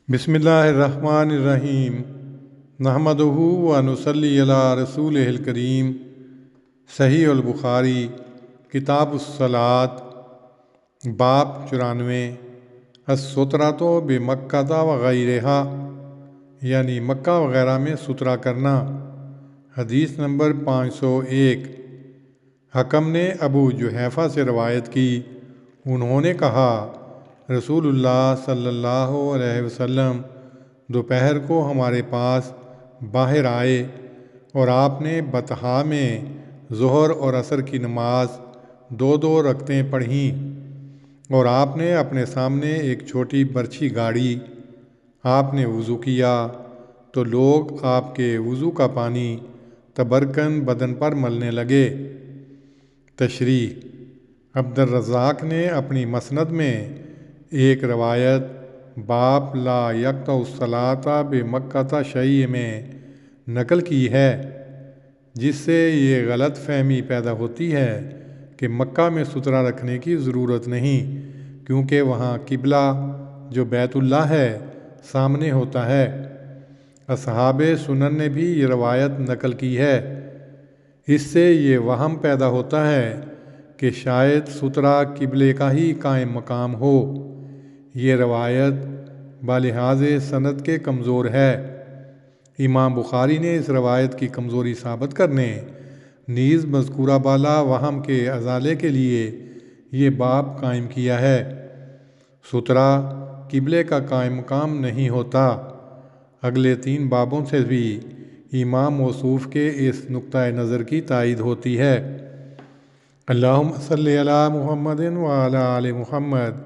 بسم اللہ الرحمن الرحیم نحمدہ و نصلی علی رسولہ الکریم۔ صحیح البخاری کتاب الصلاۃ باب 94 السترۃ بمکہ وغیرہا، یعنی مکہ وغیرہ میں سترہ کرنا۔ حدیث نمبر 501۔ حکم نے ابو جحیفہ سے روایت کی، انہوں نے کہا رسول اللہ صلی اللہ علیہ وسلم دوپہر کو ہمارے پاس باہر آئے اور آپ نے بطحا میں ظہر اور عصر کی نماز دو دو رکعتیں پڑھیں، اور آپ نے اپنے سامنے ایک چھوٹی برچھی گاڑی۔ آپ نے وضو کیا تو لوگ آپ کے وضو کا پانی تبرکن بدن پر ملنے لگے۔ تشریح: عبدالرزاق نے اپنی مسند میں ایک روایت باب لا یقطع الصلاۃ بمکہ شیء میں نقل کی ہے، جس سے یہ غلط فہمی پیدا ہوتی ہے کہ مکہ میں سترہ رکھنے کی ضرورت نہیں، کیونکہ وہاں قبلہ جو بیت اللہ ہے سامنے ہوتا ہے۔ اصحاب سنن نے بھی یہ روایت نقل کی ہے۔ اس سے یہ وہم پیدا ہوتا ہے کہ شاید سترہ قبلے کا ہی قائم مقام ہو۔ یہ روایت بلحاظ سند کے کمزور ہے۔ امام بخاری نے اس روایت کی کمزوری ثابت کرنے نیز مذکورہ بالا وہم کے ازالے کے لیے یہ باب قائم کیا ہے۔ سترہ قبلے کا قائم مقام نہیں ہوتا۔ اگلے 3 بابوں سے بھی امام موصوف کے اس نقطۂ نظر کی تائید ہوتی ہے۔ اللہم صلی علی محمد وعلی آل محمد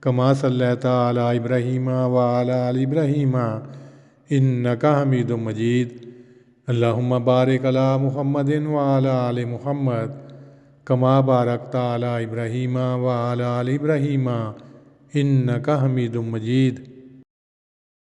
کما صلیت علی ابراہیم وعلی آل ابراہیم انک حمید مجید۔ اللہم بارک علی محمد وعلی آل محمد کما بارکت علی ابراہیم وعلی آل ابراہیم انک حمید مجید۔